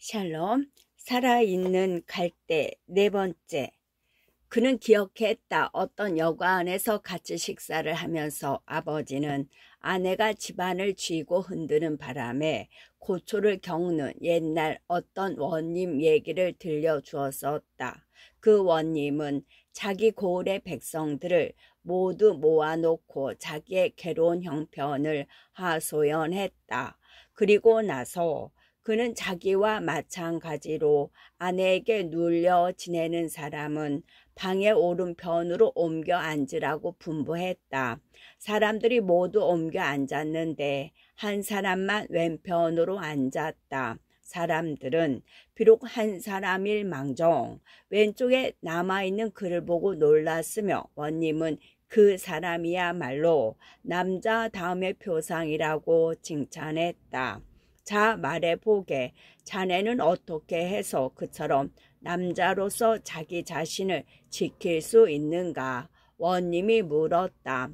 샬롬, 살아있는 갈대 네 번째. 그는 기억했다. 어떤 여관에서 같이 식사를 하면서 아버지는 아내가 집안을 쥐고 흔드는 바람에 고초를 겪는 옛날 어떤 원님 얘기를 들려주었었다. 그 원님은 자기 고을의 백성들을 모두 모아놓고 자기의 괴로운 형편을 하소연했다. 그리고 나서 그는 자기와 마찬가지로 아내에게 눌려 지내는 사람은 방의 오른편으로 옮겨 앉으라고 분부했다. 사람들이 모두 옮겨 앉았는데 한 사람만 왼편으로 앉았다. 사람들은 비록 한 사람일 망정 왼쪽에 남아있는 그를 보고 놀랐으며 원님은 그 사람이야말로 남자다움의 표상이라고 칭찬했다. 자, 말해보게. 자네는 어떻게 해서 그처럼 남자로서 자기 자신을 지킬 수 있는가? 원님이 물었다.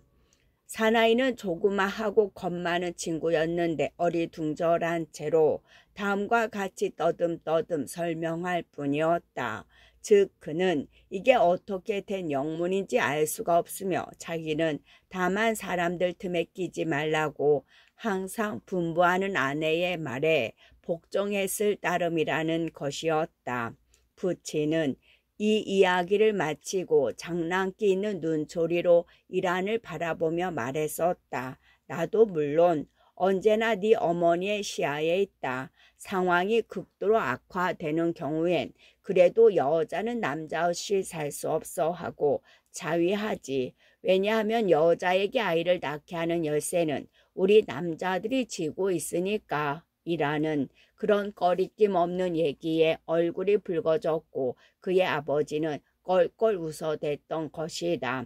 사나이는 조그마하고 겁 많은 친구였는데 어리둥절한 채로 다음과 같이 떠듬떠듬 설명할 뿐이었다. 즉 그는 이게 어떻게 된 영문인지 알 수가 없으며 자기는 다만 사람들 틈에 끼지 말라고 항상 분부하는 아내의 말에 복종했을 따름이라는 것이었다. 부치는 이 이야기를 마치고 장난기 있는 눈초리로 이란을 바라보며 말했었다. 나도 물론 언제나 네 어머니의 시야에 있다. 상황이 극도로 악화되는 경우엔 그래도 여자는 남자 없이 살 수 없어 하고 자위하지. 왜냐하면 여자에게 아이를 낳게 하는 열쇠는 우리 남자들이 쥐고 있으니까. 이라는 그런 꺼리낌 없는 얘기에 얼굴이 붉어졌고 그의 아버지는 껄껄 웃어댔던 것이다.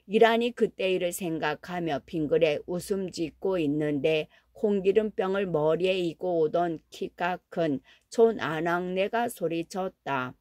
이란이 그때 일을 생각하며 빙그레 웃음 짓고 있는데 콩기름병을 머리에 이고 오던 키가 큰 촌아낙네가 소리쳤다.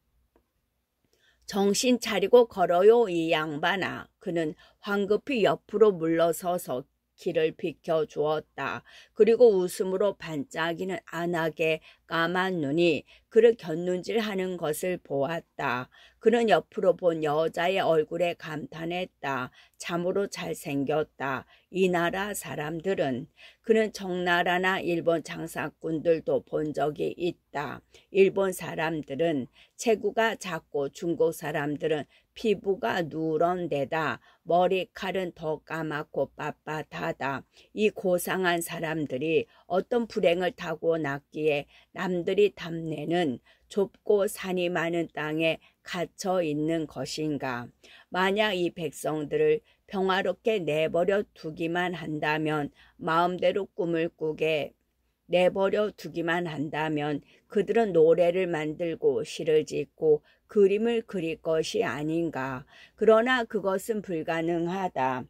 정신 차리고 걸어요 이 양반아. 그는 황급히 옆으로 물러서서 길을 비켜주었다. 그리고 웃음으로 반짝이는 안하게 까만 눈이 그를 곁눈질하는 것을 보았다. 그는 옆으로 본 여자의 얼굴에 감탄했다. 참으로 잘생겼다. 이 나라 사람들은. 그는 청나라나 일본 장사꾼들도 본 적이 있다. 일본 사람들은 체구가 작고 중국 사람들은 피부가 누런 데다 머리칼은 더 까맣고 빳빳하다. 이 고상한 사람들이 어떤 불행을 타고 났기에 남들이 탐내는 좁고 산이 많은 땅에 갇혀 있는 것인가. 만약 이 백성들을 평화롭게 내버려 두기만 한다면 마음대로 꿈을 꾸게 내버려 두기만 한다면 그들은 노래를 만들고 시를 짓고 그림을 그릴 것이 아닌가. 그러나 그것은 불가능하다.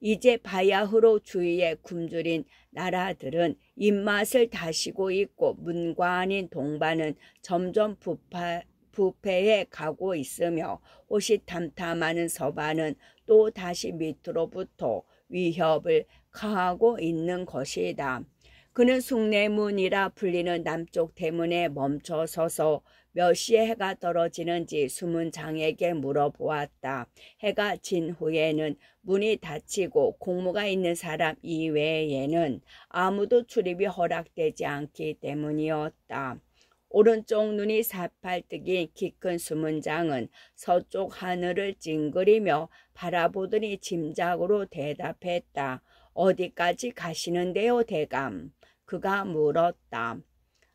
이제 바야흐로 주위에 굶주린 나라들은 입맛을 다시고 있고 문과 아닌 동반은 점점 부패해 가고 있으며 호시탐탐하는 서반은 또 다시 밑으로부터 위협을 가하고 있는 것이다. 그는 숭례문이라 불리는 남쪽 대문에 멈춰서서 몇 시에 해가 떨어지는지 숨은 장에게 물어보았다. 해가 진 후에는 문이 닫히고 공무가 있는 사람 이외에는 아무도 출입이 허락되지 않기 때문이었다. 오른쪽 눈이 사팔뜨긴 키 큰 수문장은 서쪽 하늘을 찡그리며 바라보더니 짐작으로 대답했다. 어디까지 가시는데요, 대감? 그가 물었다.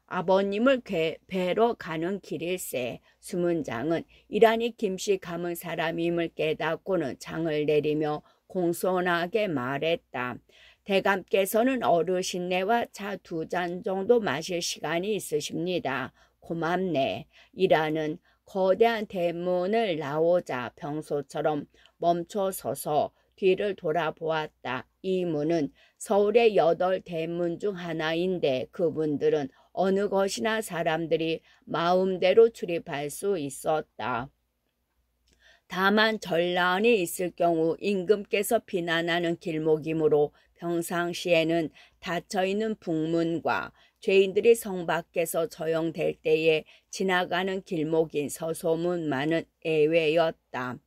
아버님을 뵈러 가는 길일세. 수문장은 이란이 김씨 감은 사람임을 깨닫고는 장을 내리며 공손하게 말했다. 대감께서는 어르신네와 차 2잔 정도 마실 시간이 있으십니다. 고맙네. 이라는 거대한 대문을 나오자 평소처럼 멈춰서서 뒤를 돌아보았다. 이 문은 서울의 8대문 중 하나인데 그분들은 어느 것이나 사람들이 마음대로 출입할 수 있었다. 다만 전란이 있을 경우 임금께서 비난하는 길목이므로 평상시에는 닫혀있는 북문과 죄인들이 성 밖에서 처형될 때에 지나가는 길목인 서소문만은 예외였다.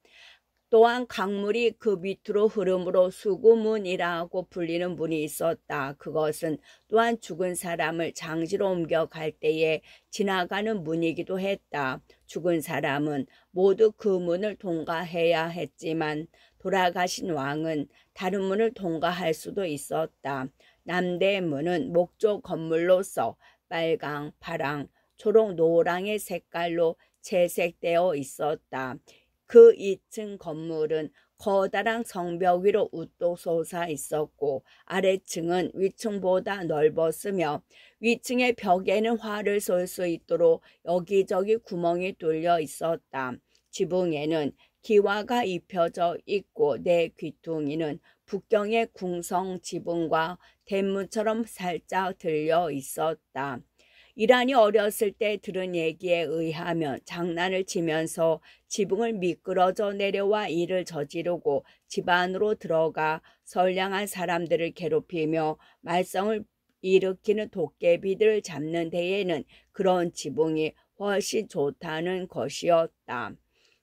또한 강물이 그 밑으로 흐름으로 수구문이라고 불리는 문이 있었다. 그것은 또한 죽은 사람을 장지로 옮겨갈 때에 지나가는 문이기도 했다. 죽은 사람은 모두 그 문을 통과해야 했지만 돌아가신 왕은 다른 문을 통과할 수도 있었다. 남대문은 목조 건물로서 빨강, 파랑, 초록, 노랑의 색깔로 채색되어 있었다. 그 2층 건물은 커다란 성벽 위로 우뚝 솟아 있었고 아래층은 위층보다 넓었으며 위층의 벽에는 활을 쏠 수 있도록 여기저기 구멍이 뚫려 있었다. 지붕에는 기와가 입혀져 있고 내 귀퉁이는 북경의 궁성 지붕과 대문처럼 살짝 들려 있었다. 이란이 어렸을 때 들은 얘기에 의하면 장난을 치면서 지붕을 미끄러져 내려와 일을 저지르고 집 안으로 들어가 선량한 사람들을 괴롭히며 말썽을 일으키는 도깨비들을 잡는 데에는 그런 지붕이 훨씬 좋다는 것이었다.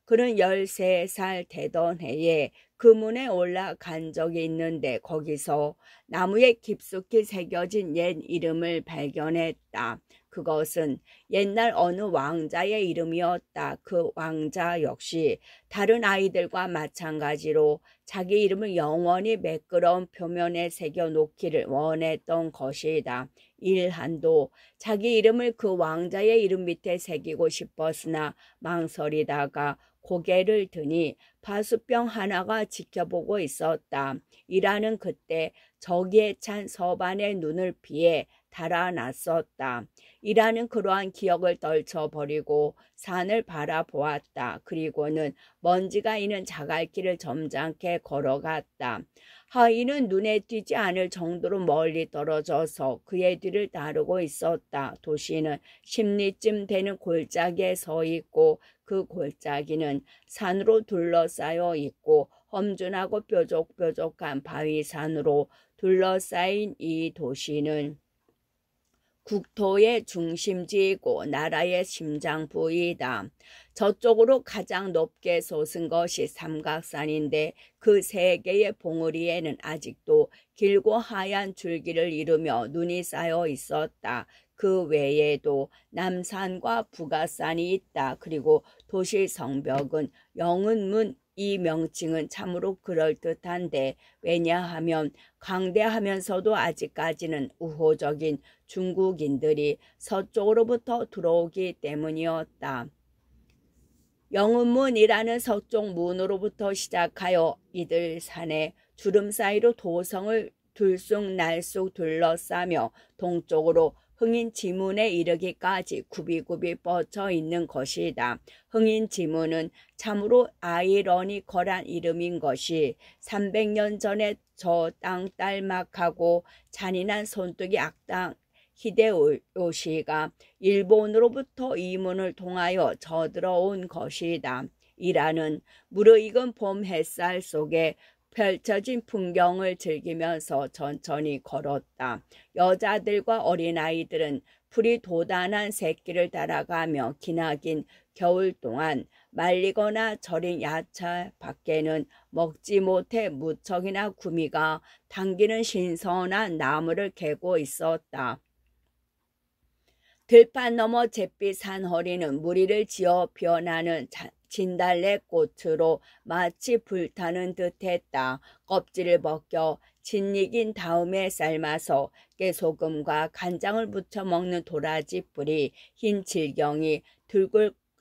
그는 13살 되던 해에 그 문에 올라간 적이 있는데 거기서 나무에 깊숙이 새겨진 옛 이름을 발견했다. 그것은 옛날 어느 왕자의 이름이었다. 그 왕자 역시 다른 아이들과 마찬가지로 자기 이름을 영원히 매끄러운 표면에 새겨 놓기를 원했던 것이다. 일한도 자기 이름을 그 왕자의 이름 밑에 새기고 싶었으나 망설이다가 고개를 드니 파수병 하나가 지켜보고 있었다. 이라는 그때 저기에 찬 서반의 눈을 피해 달아났었다. 이라는 그러한 기억을 떨쳐버리고 산을 바라보았다. 그리고는 먼지가 있는 자갈길을 점잖게 걸어갔다. 하인은 눈에 띄지 않을 정도로 멀리 떨어져서 그의 뒤를 따르고 있었다. 도시는 10리쯤 되는 골짜기에 서 있고 그 골짜기는 산으로 둘러싸여 있고 험준하고 뾰족뾰족한 바위산으로 둘러싸인 이 도시는 국토의 중심지이고 나라의 심장부이다. 저쪽으로 가장 높게 솟은 것이 삼각산인데 그 세 개의 봉우리에는 아직도 길고 하얀 줄기를 이루며 눈이 쌓여 있었다. 그 외에도 남산과 북아산이 있다. 그리고 도시 성벽은 영은문, 이 명칭은 참으로 그럴듯한데 왜냐하면 강대하면서도 아직까지는 우호적인 중국인들이 서쪽으로부터 들어오기 때문이었다. 영은문이라는 서쪽 문으로부터 시작하여 이들 산의 주름 사이로 도성을 들쑥날쑥 둘러싸며 동쪽으로 흥인지문에 이르기까지 굽이굽이 뻗쳐 있는 것이다. 흥인지문은 참으로 아이러니컬한 이름인 것이 300년 전에 저 땅 딸막하고 잔인한 손뜨기 악당 히데요시가 일본으로부터 이 문을 통하여 저들어온 것이다. 이라는 무르익은 봄 햇살 속에 펼쳐진 풍경을 즐기면서 천천히 걸었다. 여자들과 어린아이들은 풀이 돋아난 새끼를 따라가며 기나긴 겨울 동안 말리거나 절인 야채 밖에는 먹지 못해 무척이나 구미가 당기는 신선한 나무를 캐고 있었다. 들판 너머 잿빛 산허리는 무리를 지어 피어나는 진달래 꽃으로 마치 불타는 듯했다. 껍질을 벗겨 진익인 다음에 삶아서 깨소금과 간장을 부쳐 먹는 도라지 뿌리, 흰 질경이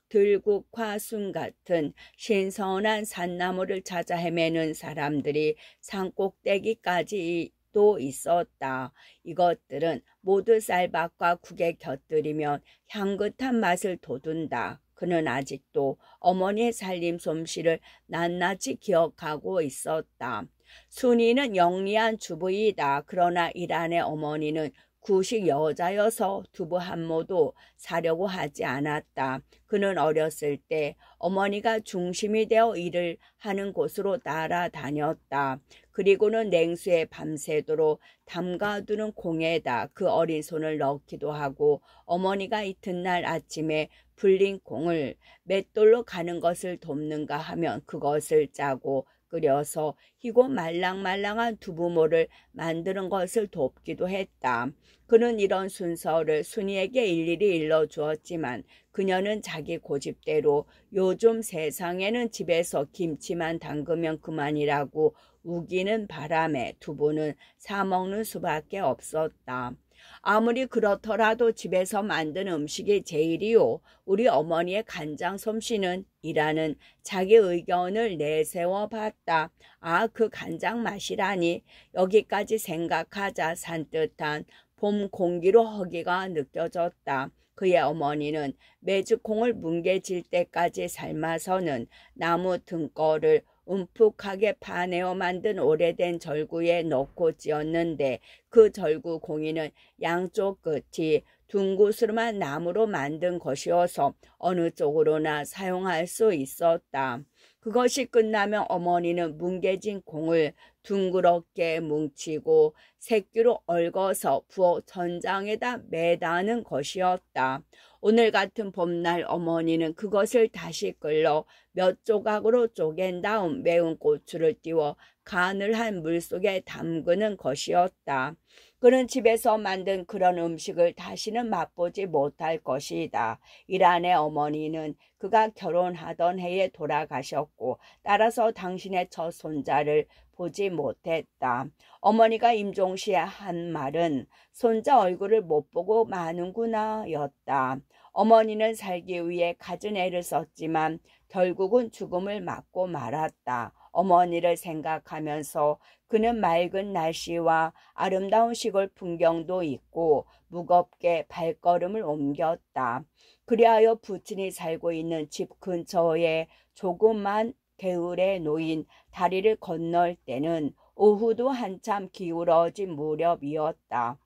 들국화순 같은 신선한 산나무를 찾아 헤매는 사람들이 산꼭대기까지 도 있었다. 이것들은 모두 쌀밥과 국에 곁들이면 향긋한 맛을 돋운다. 그는 아직도 어머니의 살림 솜씨를 낱낱이 기억하고 있었다. 순이는 영리한 주부이다. 그러나 이란의 어머니는 구식 여자여서 두부 한 모도 사려고 하지 않았다. 그는 어렸을 때 어머니가 중심이 되어 일을 하는 곳으로 따라다녔다. 그리고는 냉수에 밤새도록 담가두는 공에다 그 어린 손을 넣기도 하고 어머니가 이튿날 아침에 불린 콩을 맷돌로 가는 것을 돕는가 하면 그것을 짜고 끓여서 희고 말랑말랑한 두부모를 만드는 것을 돕기도 했다. 그는 이런 순서를 순이에게 일일이 일러주었지만 그녀는 자기 고집대로 요즘 세상에는 집에서 김치만 담그면 그만이라고 우기는 바람에 두부는 사먹는 수밖에 없었다. 아무리 그렇더라도 집에서 만든 음식이 제일이요. 우리 어머니의 간장 솜씨는 이라는 자기 의견을 내세워 봤다. 아, 그 간장 맛이라니. 여기까지 생각하자 산뜻한 봄 공기로 허기가 느껴졌다. 그의 어머니는 메주콩을 뭉개질 때까지 삶아서는 나무 등거를 움푹하게 파내어 만든 오래된 절구에 넣고 찧었는데 그 절구 공이는 양쪽 끝이 둥구스름한 나무로 만든 것이어서 어느 쪽으로나 사용할 수 있었다. 그것이 끝나면 어머니는 뭉개진 콩을 둥그렇게 뭉치고 새끼로 얽어서 부엌 천장에다 매다는 것이었다. 오늘 같은 봄날 어머니는 그것을 다시 끌러 몇 조각으로 쪼갠 다음 매운 고추를 띄워 간을 한 물속에 담그는 것이었다. 그는 집에서 만든 그런 음식을 다시는 맛보지 못할 것이다. 이란의 어머니는 그가 결혼하던 해에 돌아가셨고 따라서 당신의 첫 손자를 보지 못했다. 어머니가 임종시에 한 말은 손자 얼굴을 못 보고 마는구나 였다. 어머니는 살기 위해 갖은 애를 썼지만 결국은 죽음을 맞고 말았다. 어머니를 생각하면서 그는 맑은 날씨와 아름다운 시골 풍경도 있고 무겁게 발걸음을 옮겼다. 그리하여 부친이 살고 있는 집 근처에 조그만 개울에 놓인 다리를 건널 때는 오후도 한참 기울어진 무렵이었다.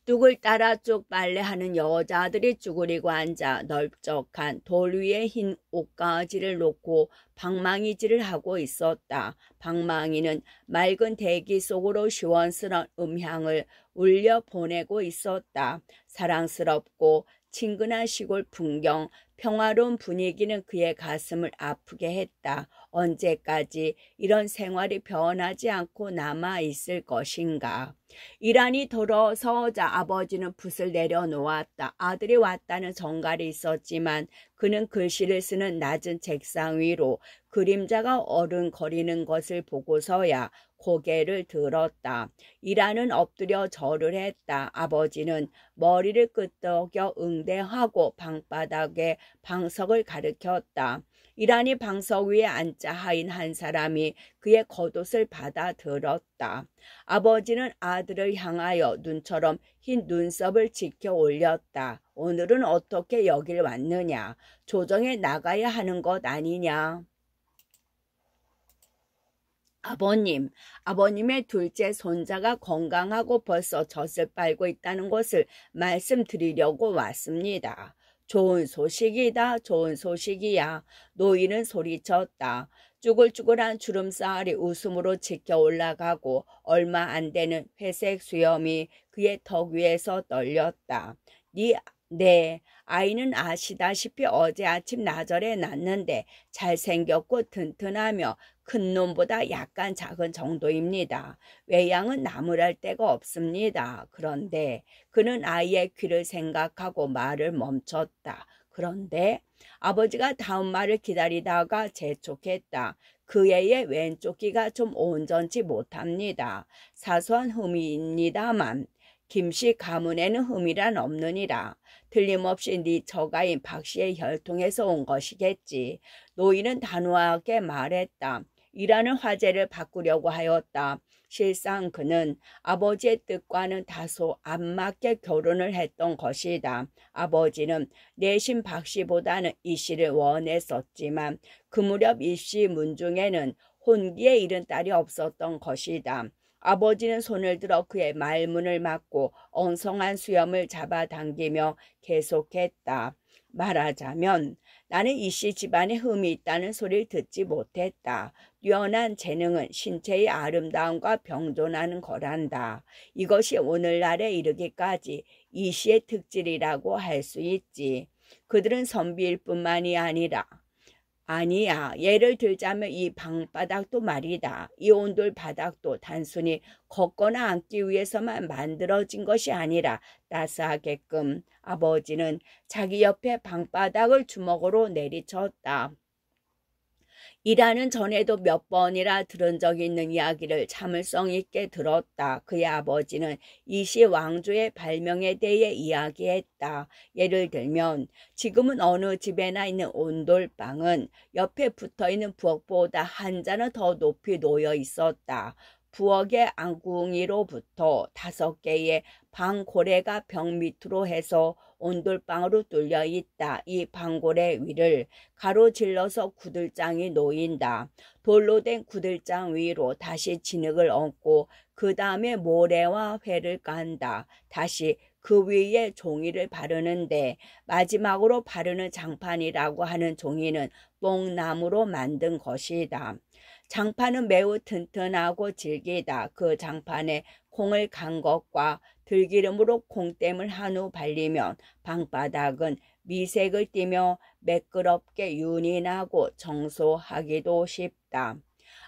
뚝을 따라 쭉 빨래하는 여자들이 쭈그리고 앉아 넓적한 돌 위에 흰 옷가지를 놓고 방망이질을 하고 있었다. 방망이는 맑은 대기 속으로 시원스러운 음향을 울려 보내고 있었다. 사랑스럽고 친근한 시골 풍경, 평화로운 분위기는 그의 가슴을 아프게 했다. 언제까지 이런 생활이 변하지 않고 남아있을 것인가. 이란이 돌아서자 아버지는 붓을 내려놓았다. 아들이 왔다는 정갈이 있었지만 그는 글씨를 쓰는 낮은 책상 위로 그림자가 어른거리는 것을 보고서야 고개를 들었다. 이란은 엎드려 절을 했다. 아버지는 머리를 끄덕여 응대하고 방바닥에 방석을 가리켰다. 이란이 방석 위에 앉아 하인 한 사람이 그의 겉옷을 받아 들었다. 아버지는 아들을 향하여 눈처럼 흰 눈썹을 지켜 올렸다. 오늘은 어떻게 여길 왔느냐? 조정에 나가야 하는 것 아니냐? 아버님, 아버님의 둘째 손자가 건강하고 벌써 젖을 빨고 있다는 것을 말씀드리려고 왔습니다. 좋은 소식이다, 좋은 소식이야. 노인은 소리쳤다. 쭈글쭈글한 주름살이 웃음으로 치켜 올라가고 얼마 안 되는 회색 수염이 그의 턱 위에서 떨렸다. 네, 아이는 아시다시피 어제 아침 나절에 낳는데 잘생겼고 튼튼하며 큰 놈보다 약간 작은 정도입니다. 외양은 나무랄 데가 없습니다. 그런데 그는 아이의 귀를 생각하고 말을 멈췄다. 그런데 아버지가 다음 말을 기다리다가 재촉했다. 그 애의 왼쪽 귀가 좀 온전치 못합니다. 사소한 흠입니다만 김씨 가문에는 흠이란 없느니라. 틀림없이 네 처가인 박씨의 혈통에서 온 것이겠지. 노인은 단호하게 말했다. 이라는 화제를 바꾸려고 하였다. 실상 그는 아버지의 뜻과는 다소 안 맞게 결혼을 했던 것이다. 아버지는 내신 박씨보다는 이씨를 원했었지만 그 무렵 이씨 문중에는 혼기에 이른 딸이 없었던 것이다. 아버지는 손을 들어 그의 말문을 막고 엉성한 수염을 잡아당기며 계속했다. 말하자면 나는 이씨 집안에 흠이 있다는 소리를 듣지 못했다. 뛰어난 재능은 신체의 아름다움과 병존하는 거란다. 이것이 오늘날에 이르기까지 이씨의 특질이라고 할 수 있지. 그들은 선비일 뿐만이 아니야. 예를 들자면 이 방바닥도 말이다. 이 온돌 바닥도 단순히 걷거나 앉기 위해서만 만들어진 것이 아니라 따스하게끔 아버지는 자기 옆에 방바닥을 주먹으로 내리쳤다. 일하는 전에도 몇 번이나 들은 적이 있는 이야기를 참을성 있게 들었다. 그의 아버지는 이시 왕조의 발명에 대해 이야기했다. 예를 들면 지금은 어느 집에나 있는 온돌방은 옆에 붙어있는 부엌보다 한 잔은 더 높이 놓여 있었다. 부엌의 안궁이로부터 5개의 방고래가 벽 밑으로 해서 온돌방으로 뚫려 있다. 이 방고래 위를 가로질러서 구들장이 놓인다. 돌로 된 구들장 위로 다시 진흙을 얹고 그 다음에 모래와 회를 깐다. 다시 그 위에 종이를 바르는데 마지막으로 바르는 장판이라고 하는 종이는 뽕나무로 만든 것이다. 장판은 매우 튼튼하고 질기다. 그 장판에 콩을 간 것과 들기름으로 콩땜을 한 후 발리면 방바닥은 미색을 띠며 매끄럽게 윤이 나고 청소하기도 쉽다.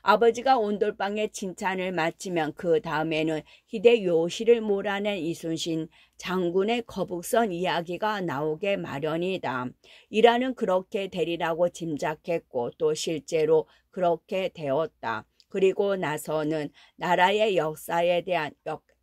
아버지가 온돌방의 칭찬을 마치면 그 다음에는 희대 요시를 몰아낸 이순신 장군의 거북선 이야기가 나오게 마련이다. 이라는 그렇게 되리라고 짐작했고 또 실제로 그렇게 되었다. 그리고 나서는 나라의 역사에 대한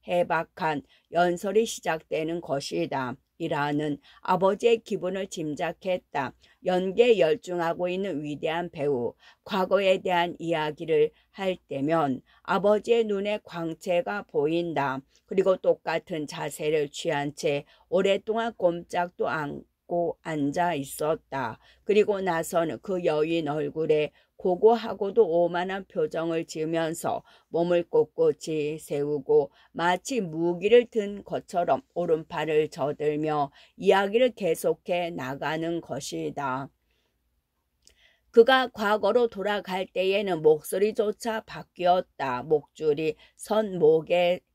해박한 연설이 시작되는 것이다. 이라는 아버지의 기분을 짐작했다. 연기에 열중하고 있는 위대한 배우, 과거에 대한 이야기를 할 때면 아버지의 눈에 광채가 보인다. 그리고 똑같은 자세를 취한 채 오랫동안 꼼짝도 않고 앉아 있었다. 그리고 나서는 그 여인 얼굴에 고고하고도 오만한 표정을 지으면서 몸을 꼿꼿이 세우고 마치 무기를 든 것처럼 오른팔을 저들며 이야기를 계속해 나가는 것이다. 그가 과거로 돌아갈 때에는 목소리조차 바뀌었다.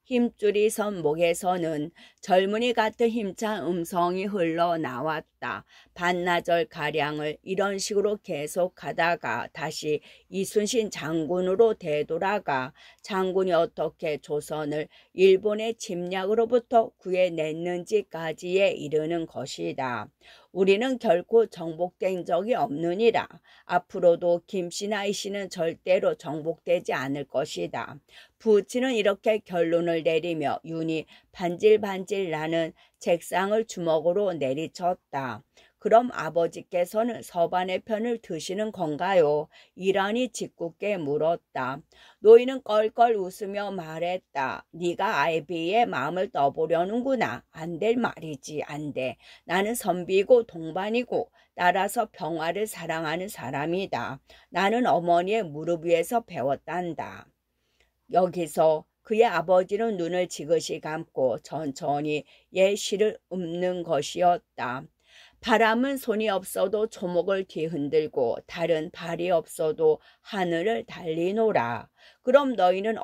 힘줄이 선 목에서는 젊은이 같은 힘찬 음성이 흘러나왔다. 반나절 가량을 이런 식으로 계속하다가 다시 이순신 장군으로 되돌아가 장군이 어떻게 조선을 일본의 침략으로부터 구해냈는지까지에 이르는 것이다. 우리는 결코 정복된 적이 없느니라. 앞으로도 김씨나 이씨는 절대로 정복되지 않을 것이다. 부치는 이렇게 결론을 내리며 윤이 반질반질 나는 책상을 주먹으로 내리쳤다. 그럼 아버지께서는 서반의 편을 드시는 건가요? 이란이 짓궂게 물었다. 노인은 껄껄 웃으며 말했다. 네가 아이비의 마음을 떠보려는구나. 안 될 말이지. 안 돼. 나는 선비고 동반이고 따라서 평화를 사랑하는 사람이다. 나는 어머니의 무릎 위에서 배웠단다. 여기서 그의 아버지는 눈을 지그시 감고 천천히 예시를 읊는 것이었다. 바람은 손이 없어도 초목을 뒤흔들고 달은 발이 없어도 하늘을 달리노라. 그럼 너희는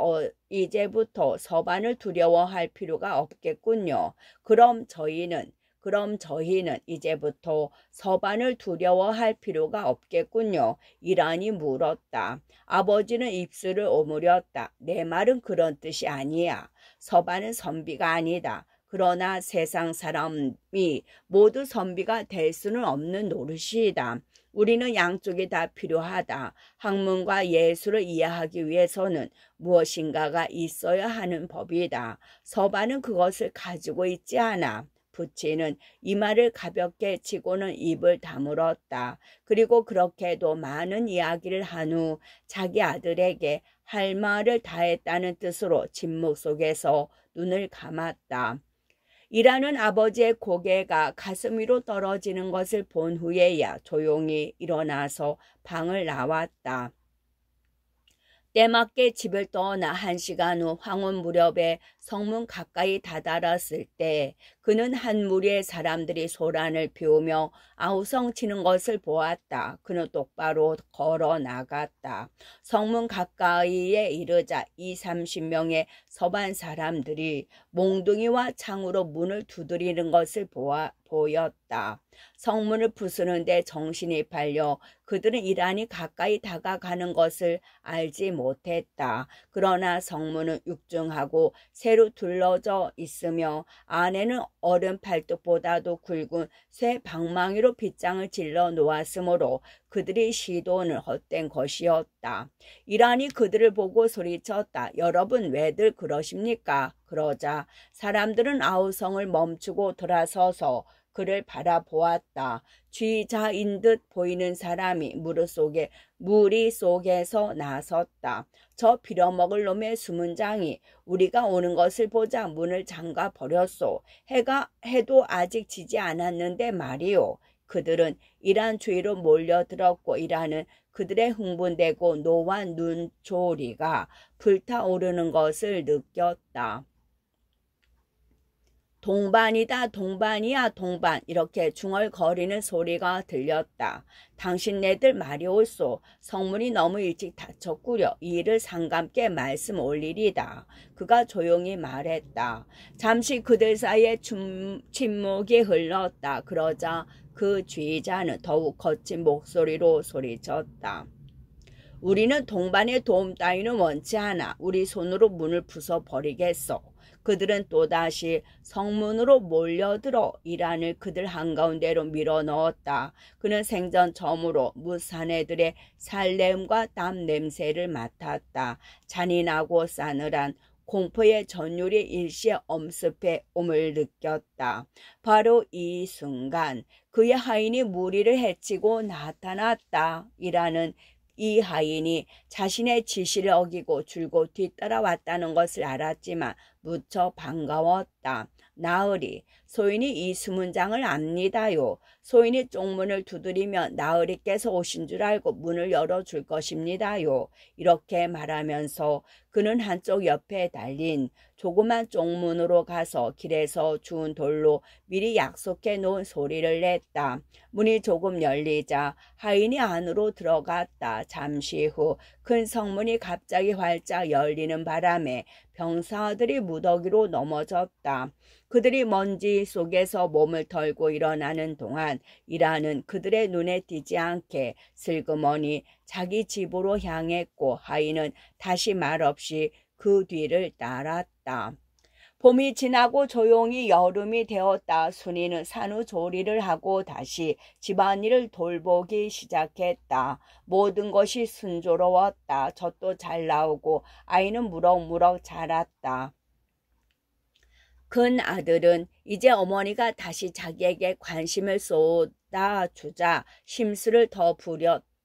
이제부터 서반을 두려워할 필요가 없겠군요. 그럼 저희는 이제부터 서반을 두려워할 필요가 없겠군요. 이란이 물었다. 아버지는 입술을 오므렸다. 내 말은 그런 뜻이 아니야. 서반은 선비가 아니다. 그러나 세상 사람이 모두 선비가 될 수는 없는 노릇이다. 우리는 양쪽이 다 필요하다. 학문과 예술을 이해하기 위해서는 무엇인가가 있어야 하는 법이다. 서반은 그것을 가지고 있지 않아. 부치는 이 말을 가볍게 치고는 입을 다물었다. 그리고 그렇게도 많은 이야기를 한 후 자기 아들에게 할 말을 다했다는 뜻으로 침묵 속에서 눈을 감았다. 일하는 아버지의 고개가 가슴 위로 떨어지는 것을 본 후에야 조용히 일어나서 방을 나왔다. 때맞게 집을 떠나 1시간 후 황혼 무렵에 성문 가까이 다다랐을 때 그는 한 무리의 사람들이 소란을 피우며 아우성 치는 것을 보았다. 그는 똑바로 걸어 나갔다. 성문 가까이에 이르자 20-30명의 서반 사람들이 몽둥이와 창으로 문을 두드리는 것을 보였다. 성문을 부수는데 정신이 팔려 그들은 이란이 가까이 다가가는 것을 알지 못했다. 그러나 성문은 육중하고 새로 둘러져 있으며 안에는 어른 팔뚝보다도 굵은 쇠 방망이로 빗장을 질러 놓았으므로 그들이 시도는 헛된 것이었다. 이란이 그들을 보고 소리쳤다. 여러분 왜들 그러십니까? 그러자 사람들은 아우성을 멈추고 돌아서서 그를 바라보았다. 쥐자인 듯 보이는 사람이 무리 속에서 나섰다. 저 빌어먹을 놈의 수문장이 우리가 오는 것을 보자 문을 잠가 버렸소. 해도 아직 지지 않았는데 말이오. 그들은 이란 주위로 몰려들었고 이란은 그들의 흥분되고 노환 눈초리가 불타오르는 것을 느꼈다. 동반이다 동반이야 동반 이렇게 중얼거리는 소리가 들렸다. 당신네들 말이 옳소. 성문이 너무 일찍 닫혔구려. 이 일을 상감께 말씀 올리리다. 그가 조용히 말했다. 잠시 그들 사이에 침묵이 흘렀다. 그러자 그 쥐자는 더욱 거친 목소리로 소리쳤다. 우리는 동반의 도움 따위는 원치 않아. 우리 손으로 문을 부숴버리겠소. 그들은 또다시 성문으로 몰려들어 이란을 그들 한가운데로 밀어넣었다. 그는 생전 처음으로 무사내들의 살냄과 땀 냄새를 맡았다. 잔인하고 싸늘한 공포의 전율이 일시에 엄습해 옴을 느꼈다. 바로 이 순간 그의 하인이 무리를 해치고 나타났다. 이라는 이 하인이 자신의 지시를 어기고 줄곧 뒤따라왔다는 것을 알았지만 무척 반가웠다. 나으리, 소인이 이 수문장을 압니다요. 소인이 쪽문을 두드리면 나으리께서 오신 줄 알고 문을 열어줄 것입니다요. 이렇게 말하면서 그는 한쪽 옆에 달린 조그만 쪽문으로 가서 길에서 주운 돌로 미리 약속해 놓은 소리를 냈다. 문이 조금 열리자 하인이 안으로 들어갔다. 잠시 후 큰 성문이 갑자기 활짝 열리는 바람에 병사들이 무더기로 넘어졌다. 그들이 먼지 속에서 몸을 털고 일어나는 동안 이란은 그들의 눈에 띄지 않게 슬그머니 자기 집으로 향했고 하인은 다시 말없이 그 뒤를 따랐다. 봄이 지나고 조용히 여름이 되었다. 순이는 산후조리를 하고 다시 집안일을 돌보기 시작했다. 모든 것이 순조로웠다. 젖도 잘 나오고 아이는 무럭무럭 자랐다. 큰 아들은 이제 어머니가 다시 자기에게 관심을 쏟아주자 심술을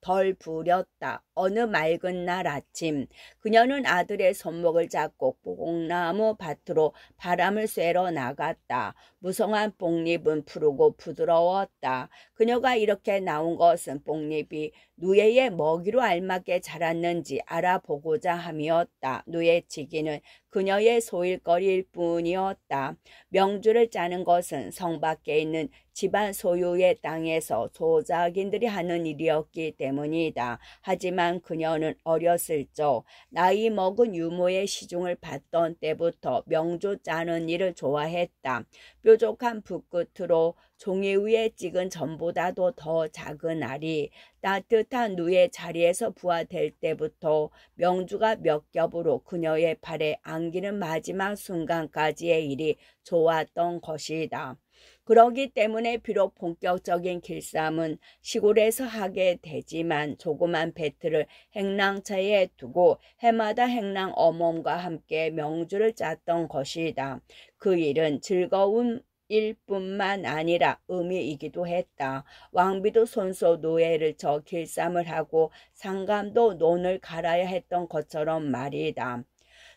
덜 부렸다. 어느 맑은 날 아침 그녀는 아들의 손목을 잡고 뽕나무 밭으로 바람을 쐬러 나갔다. 무성한 뽕잎은 푸르고 부드러웠다. 그녀가 이렇게 나온 것은 뽕잎이 누에의 먹이로 알맞게 자랐는지 알아보고자 함이었다. 누에치기는 그녀의 소일거리일 뿐이었다. 명주를 짜는 것은 성 밖에 있는 집안 소유의 땅에서 소작인들이 하는 일이었기 때문이다. 하지만 그녀는 어렸을 적 나이 먹은 유모의 시중을 받던 때부터 명주 짜는 일을 좋아했다. 뾰족한 붓끝으로 종이 위에 찍은 전보다도 더 작은 알이 따뜻한 누의 자리에서 부화될 때부터 명주가 몇 겹으로 그녀의 팔에 안기는 마지막 순간까지의 일이 좋았던 것이다. 그러기 때문에 비록 본격적인 길쌈은 시골에서 하게 되지만 조그만 배틀을 행랑차에 두고 해마다 행랑 어멈과 함께 명주를 짰던 것이다. 그 일은 즐거운 일뿐만 아니라 의미이기도 했다. 왕비도 손소 노예를 쳐 길쌈을 하고 상감도 논을 갈아야 했던 것처럼 말이다.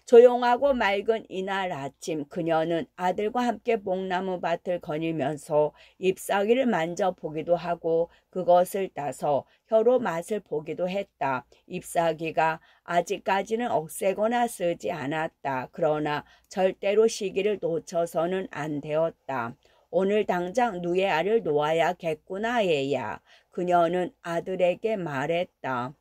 조용하고 맑은 이날 아침 그녀는 아들과 함께 뽕나무 밭을 거닐면서 잎사귀를 만져보기도 하고 그것을 따서 혀로 맛을 보기도 했다. 잎사귀가 아직까지는 억세거나 쓰지 않았다. 그러나 절대로 시기를 놓쳐서는 안 되었다. 오늘 당장 누의 알을 놓아야겠구나 얘야. 그녀는 아들에게 말했다.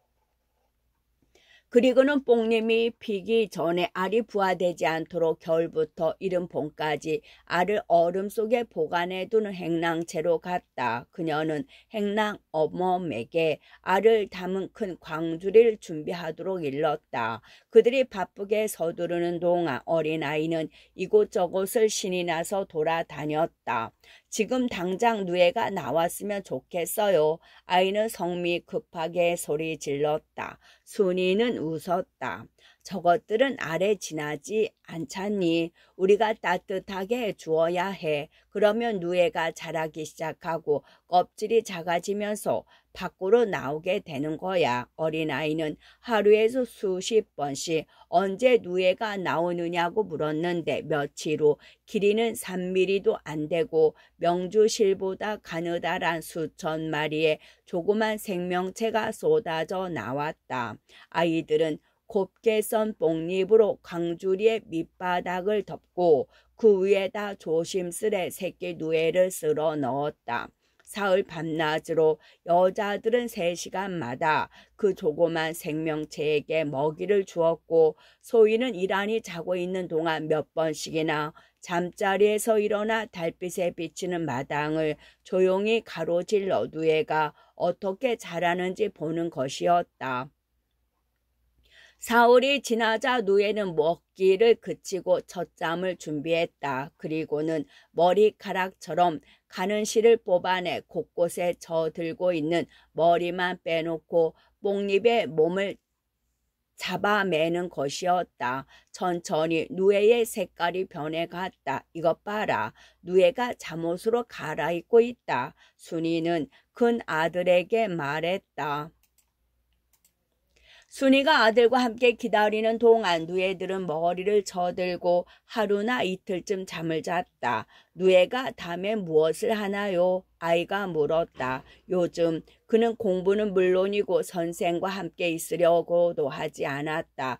그리고는 뽕잎이 피기 전에 알이 부화되지 않도록 겨울부터 이른 봄까지 알을 얼음 속에 보관해두는 행랑채로 갔다. 그녀는 행랑 어멈에게 알을 담은 큰 광주리를 준비하도록 일렀다. 그들이 바쁘게 서두르는 동안 어린아이는 이곳저곳을 신이 나서 돌아다녔다. 지금 당장 누에가 나왔으면 좋겠어요. 아이는 성미 급하게 소리 질렀다. 순이는 웃었다. 저것들은 아래 지나지 않잖니. 우리가 따뜻하게 주어야 해. 그러면 누에가 자라기 시작하고 껍질이 작아지면서 밖으로 나오게 되는 거야. 어린아이는 하루에도 수십 번씩 언제 누에가 나오느냐고 물었는데 며칠 후 길이는 3mm도 안 되고 명주실보다 가느다란 수천 마리의 조그만 생명체가 쏟아져 나왔다. 아이들은 곱게 썬 뽕잎으로 광주리의 밑바닥을 덮고 그 위에다 조심스레 새끼 누에를 쓸어 넣었다. 사흘 밤낮으로 여자들은 3시간마다 그 조그만 생명체에게 먹이를 주었고 소희는 이란이 자고 있는 동안 몇 번씩이나 잠자리에서 일어나 달빛에 비치는 마당을 조용히 가로질러 누에가 어떻게 자라는지 보는 것이었다. 사흘이 지나자 누에는 먹기를 그치고 첫잠을 준비했다. 그리고는 머리카락처럼 가는 실을 뽑아내 곳곳에 져들고 있는 머리만 빼놓고 뽕잎에 몸을 잡아매는 것이었다. 천천히 누에의 색깔이 변해갔다. 이것 봐라. 누에가 잠옷으로 갈아입고 있다. 순이는 큰 아들에게 말했다. 순이가 아들과 함께 기다리는 동안 누에들은 머리를 저들고 하루나 이틀쯤 잠을 잤다. 누에가 다음에 무엇을 하나요? 아이가 물었다. 요즘 그는 공부는 물론이고 선생과 함께 있으려고도 하지 않았다.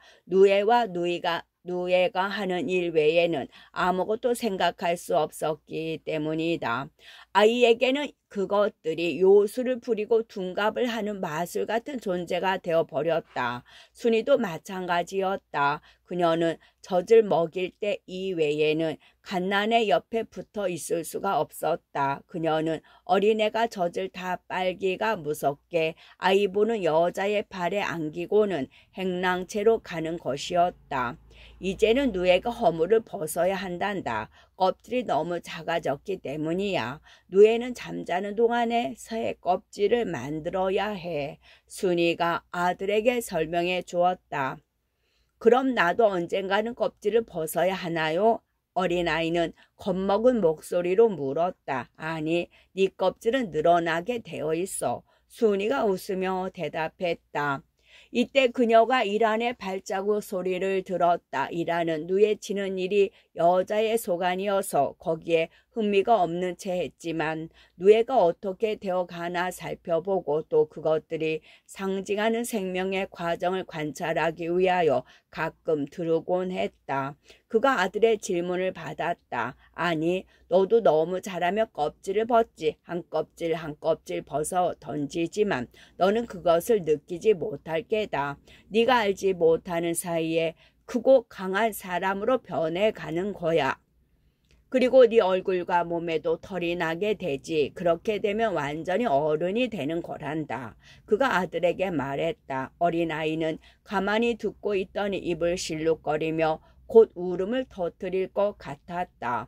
누에가 하는 일 외에는 아무것도 생각할 수 없었기 때문이다. 아이에게는 그것들이 요술을 부리고 둔갑을 하는 마술 같은 존재가 되어버렸다. 순이도 마찬가지였다. 그녀는 젖을 먹일 때 이외에는 갓난의 옆에 붙어 있을 수가 없었다. 그녀는 어린애가 젖을 다 빨기가 무섭게 아이 보는 여자의 발에 안기고는 행랑채로 가는 것이었다. 이제는 누에가 허물을 벗어야 한단다. 껍질이 너무 작아졌기 때문이야. 누에는 잠자는 동안에 새 껍질을 만들어야 해. 순이가 아들에게 설명해 주었다. 그럼 나도 언젠가는 껍질을 벗어야 하나요? 어린아이는 겁먹은 목소리로 물었다. 아니, 네 껍질은 늘어나게 되어 있어. 순이가 웃으며 대답했다. 이때 그녀가 이란의 발자국 소리를 들었다. 이란은 누에 치는 일이 여자의 소관이어서 거기에 흥미가 없는 채 했지만 누에가 어떻게 되어가나 살펴보고 또 그것들이 상징하는 생명의 과정을 관찰하기 위하여 가끔 들으곤 했다. 그가 아들의 질문을 받았다. 아니, 너도 너무 잘하면 껍질을 벗지. 한 껍질 한 껍질 벗어 던지지만 너는 그것을 느끼지 못할 게다. 네가 알지 못하는 사이에 크고 강한 사람으로 변해가는 거야. 그리고 네 얼굴과 몸에도 털이 나게 되지. 그렇게 되면 완전히 어른이 되는 거란다. 그가 아들에게 말했다. 어린아이는 가만히 듣고 있더니 입을 실룩거리며 곧 울음을 터뜨릴 것 같았다.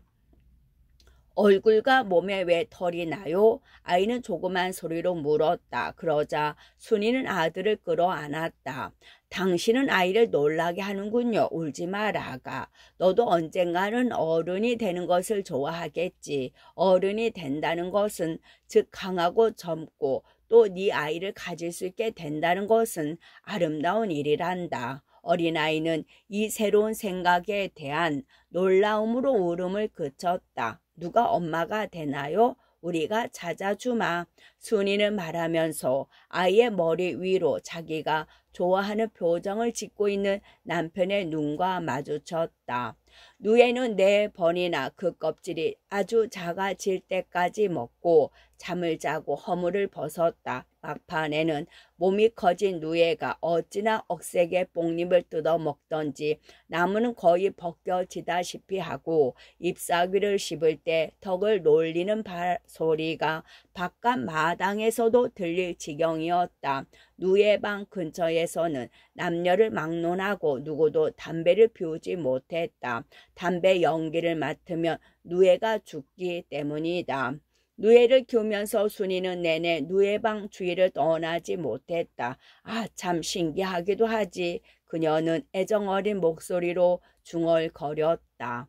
얼굴과 몸에 왜 털이 나요? 아이는 조그만 소리로 물었다. 그러자 순이는 아들을 끌어안았다. 당신은 아이를 놀라게 하는군요. 울지 마라, 아가. 너도 언젠가는 어른이 되는 것을 좋아하겠지. 어른이 된다는 것은 즉 강하고 젊고 또 네 아이를 가질 수 있게 된다는 것은 아름다운 일이란다. 어린아이는 이 새로운 생각에 대한 놀라움으로 울음을 그쳤다. 누가 엄마가 되나요? 우리가 찾아주마. 순이는 말하면서 아이의 머리 위로 자기가 좋아하는 표정을 짓고 있는 남편의 눈과 마주쳤다. 누에는 4번이나 그 껍질이 아주 작아질 때까지 먹고 잠을 자고 허물을 벗었다. 막판에는 몸이 커진 누에가 어찌나 억세게 뽕잎을 뜯어 먹던지 나무는 거의 벗겨지다시피 하고 잎사귀를 씹을 때 턱을 놀리는 소리가 바깥 마당에서도 들릴 지경이었다. 누에 방 근처에서는 남녀를 막론하고 누구도 담배를 피우지 못했다. 담배 연기를 맡으면 누에가 죽기 때문이다. 누에를 키우면서 순이는 내내 누에 방 주위를 떠나지 못했다. 아, 참 신기하기도 하지. 그녀는 애정어린 목소리로 중얼거렸다.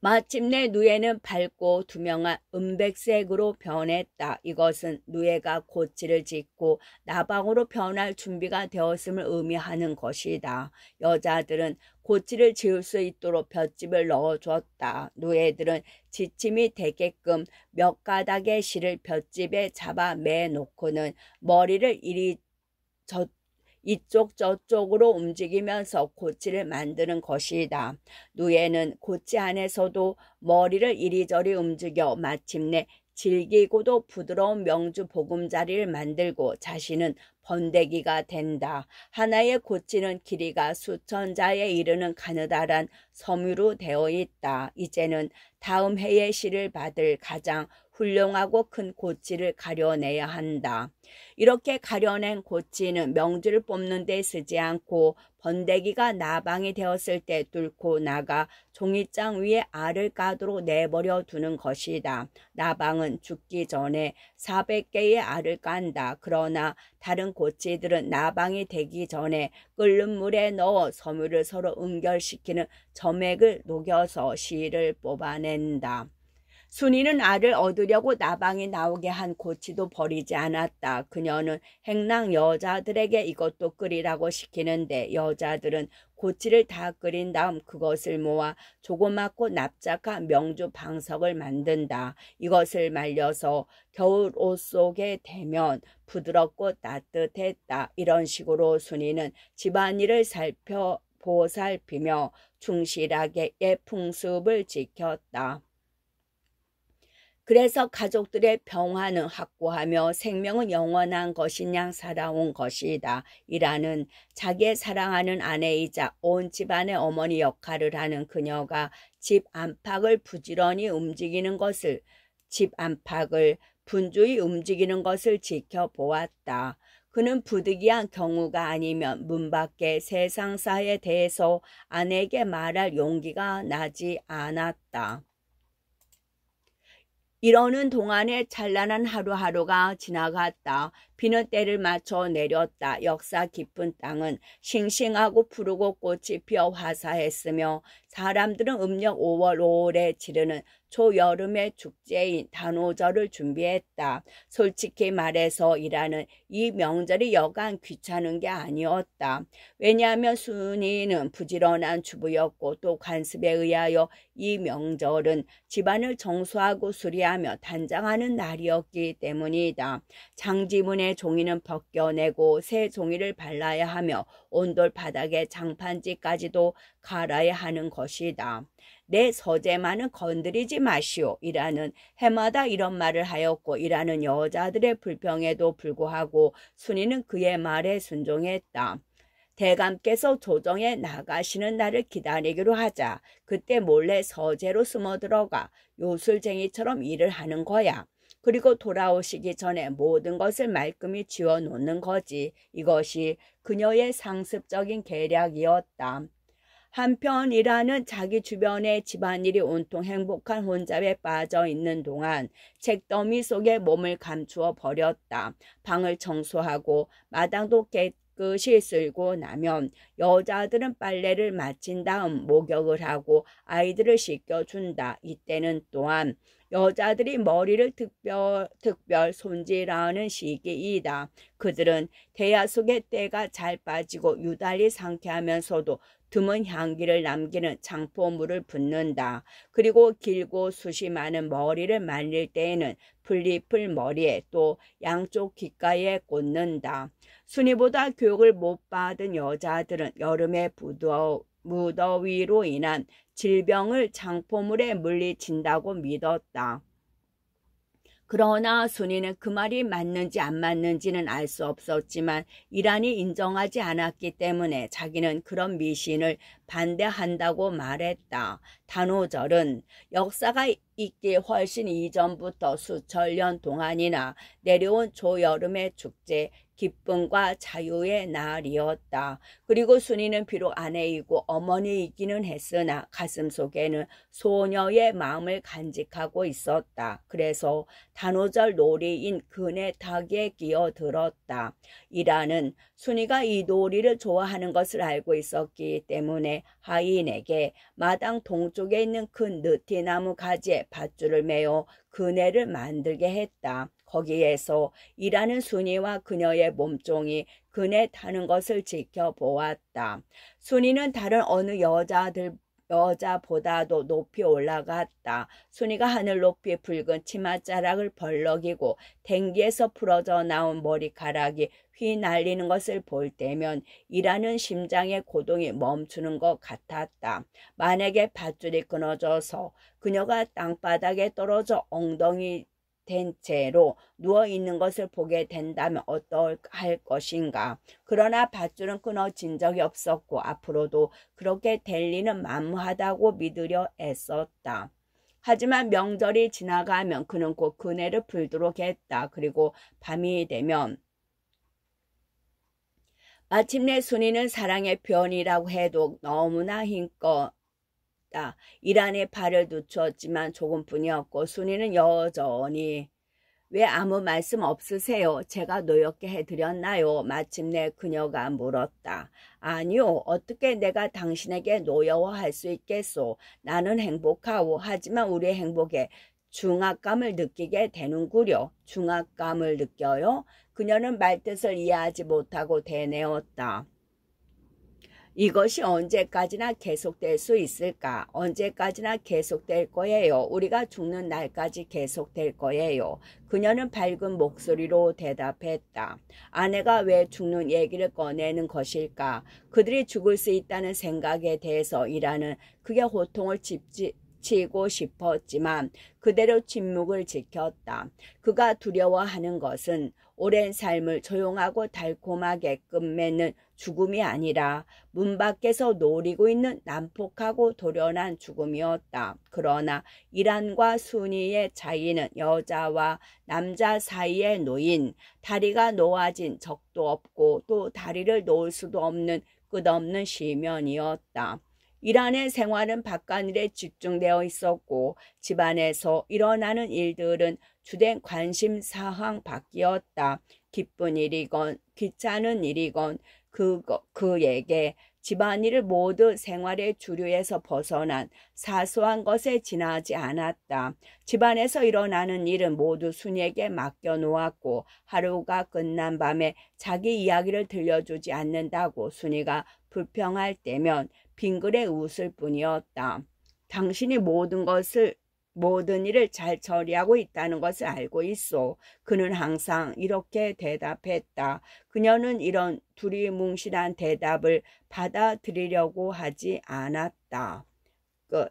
마침내 누에는 밝고 투명한 은백색으로 변했다. 이것은 누에가 고치를 짓고 나방으로 변할 준비가 되었음을 의미하는 것이다. 여자들은 고치를 지을 수 있도록 볏짚을 넣어줬다. 누에들은 지침이 되게끔 몇 가닥의 실을 볏짚에 잡아 매놓고는 머리를 이쪽 저쪽으로 움직이면서 고치를 만드는 것이다. 누에는 고치 안에서도 머리를 이리저리 움직여 마침내 질기고도 부드러운 명주 보금자리를 만들고 자신은 번데기가 된다. 하나의 고치는 길이가 수천 자에 이르는 가느다란 섬유로 되어 있다. 이제는 다음 해의 시를 받을 가장 훌륭하고 큰 고치를 가려내야 한다. 이렇게 가려낸 고치는 명주를 뽑는 데 쓰지 않고 번데기가 나방이 되었을 때 뚫고 나가 종이장 위에 알을 까도록 내버려 두는 것이다. 나방은 죽기 전에 400개의 알을 깐다. 그러나 다른 고치들은 나방이 되기 전에 끓는 물에 넣어 섬유를 서로 응결시키는 점액을 녹여서 씨를 뽑아낸다. 순이는 알을 얻으려고 나방이 나오게 한 고치도 버리지 않았다. 그녀는 행랑 여자들에게 이것도 끓이라고 시키는데 여자들은 고치를 다 끓인 다음 그것을 모아 조그맣고 납작한 명주 방석을 만든다. 이것을 말려서 겨울 옷 속에 대면 부드럽고 따뜻했다. 이런 식으로 순이는 집안일을 보살피며 충실하게 옛 풍습을 지켰다. 그래서 가족들의 평화는 확고하며 생명은 영원한 것인 양 살아온 것이다. 이라는 자기의 사랑하는 아내이자 온 집안의 어머니 역할을 하는 그녀가 집 안팎을 부지런히 움직이는 것을 분주히 움직이는 것을 지켜보았다. 그는 부득이한 경우가 아니면 문 밖의 세상사에 대해서 아내에게 말할 용기가 나지 않았다. 이러는 동안에 찬란한 하루하루가 지나갔다. 비는 때를 맞춰 내렸다. 역사 깊은 땅은 싱싱하고 푸르고 꽃이 피어 화사했으며 사람들은 음력 5월 5월에 지르는 초여름의 축제인 단오절을 준비했다. 솔직히 말해서 일하는 이 명절이 여간 귀찮은 게 아니었다. 왜냐하면 순이는 부지런한 주부였고 또 관습에 의하여 이 명절은 집안을 정수하고 수리하며 단장하는 날이었기 때문이다. 장지문의 종이는 벗겨내고 새 종이를 발라야 하며 온돌 바닥에 장판지까지도 갈아야 하는 것이다. 내 서재만은 건드리지 마시오. 이라는 해마다 이런 말을 하였고 이라는 여자들의 불평에도 불구하고 순이는 그의 말에 순종했다. 대감께서 조정에 나가시는 날을 기다리기로 하자. 그때 몰래 서재로 숨어 들어가 요술쟁이처럼 일을 하는 거야. 그리고 돌아오시기 전에 모든 것을 말끔히 지워놓는 거지. 이것이 그녀의 상습적인 계략이었다. 한편 일하는 자기 주변의 집안일이 온통 행복한 혼잡에 빠져 있는 동안 책더미 속에 몸을 감추어 버렸다. 방을 청소하고 마당도 깨끗이 쓸고 나면 여자들은 빨래를 마친 다음 목욕을 하고 아이들을 씻겨준다. 이때는 또한 여자들이 머리를 특별 손질하는 시기이다. 그들은 대야 속에 때가 잘 빠지고 유달리 상쾌하면서도 드문 향기를 남기는 장포물을 붓는다. 그리고 길고 숱이 많은 머리를 말릴 때에는 풀잎을 머리에 또 양쪽 귓가에 꽂는다. 순이보다 교육을 못 받은 여자들은 여름의 무더위로 인한 질병을 장포물에 물리친다고 믿었다. 그러나 순이는 그 말이 맞는지 안 맞는지는 알 수 없었지만 이란이 인정하지 않았기 때문에 자기는 그런 미신을 반대한다고 말했다. 단오절은 역사가 있기 훨씬 이전부터 수천 년 동안이나 내려온 초여름의 축제, 기쁨과 자유의 날이었다. 그리고 순이는 비록 아내이고 어머니이기는 했으나 가슴속에는 소녀의 마음을 간직하고 있었다. 그래서 단오절 놀이인 그네 타기에 끼어들었다. 이란은 순이가 이 놀이를 좋아하는 것을 알고 있었기 때문에 하인에게 마당 동쪽에 있는 큰 느티나무 가지에 밧줄을 메어 그네를 만들게 했다. 거기에서 일하는 순이와 그녀의 몸종이 그네 타는 것을 지켜보았다. 순이는 다른 어느 여자보다도 높이 올라갔다. 순이가 하늘 높이 붉은 치맛자락을 벌럭이고 댕기에서 풀어져 나온 머리카락이 휘날리는 것을 볼 때면 일하는 심장의 고동이 멈추는 것 같았다. 만약에 밧줄이 끊어져서 그녀가 땅바닥에 떨어져 엉덩이 된 채로 누워있는 것을 보게 된다면 어떠할 것인가. 그러나 밧줄은 끊어진 적이 없었고 앞으로도 그렇게 될 리는 만무하다고 믿으려 애썼다. 하지만 명절이 지나가면 그는 곧 그네를 풀도록 했다. 그리고 밤이 되면 마침내 순이는 사랑의 변이라고 해도 너무나 힘껏 이란에 발을 늦추었지만 조금뿐이었고 순이는 여전히 왜 아무 말씀 없으세요? 제가 노엽게 해드렸나요? 마침내 그녀가 물었다. 아니요. 어떻게 내가 당신에게 노여워할 수 있겠소? 나는 행복하오. 하지만 우리의 행복에 중압감을 느끼게 되는구려. 중압감을 느껴요? 그녀는 말뜻을 이해하지 못하고 대내었다. 이것이 언제까지나 계속될 수 있을까? 언제까지나 계속될 거예요. 우리가 죽는 날까지 계속될 거예요. 그녀는 밝은 목소리로 대답했다. 아내가 왜 죽는 얘기를 꺼내는 것일까? 그들이 죽을 수 있다는 생각에 대해서 일하는 그게 호통을 치고 싶었지만 그대로 침묵을 지켰다. 그가 두려워하는 것은 오랜 삶을 조용하고 달콤하게 끝맺는 죽음이 아니라 문 밖에서 노리고 있는 난폭하고 도련한 죽음이었다. 그러나 이란과 순이의 차이는 여자와 남자 사이에 놓인 다리가 놓아진 적도 없고 또 다리를 놓을 수도 없는 끝없는 시면이었다. 이란의 생활은 바깥일에 집중되어 있었고 집안에서 일어나는 일들은 주된 관심사항 밖이었다. 기쁜 일이건 귀찮은 일이건 그에게 집안일을 모두 생활의 주류에서 벗어난 사소한 것에 지나지 않았다. 집안에서 일어나는 일은 모두 순이에게 맡겨놓았고 하루가 끝난 밤에 자기 이야기를 들려주지 않는다고 순이가 불평할 때면 빙그레 웃을 뿐이었다. 당신이 모든 일을 잘 처리하고 있다는 것을 알고 있소. 그는 항상 이렇게 대답했다. 그녀는 이런 두리뭉실한 대답을 받아들이려고 하지 않았다. 끝.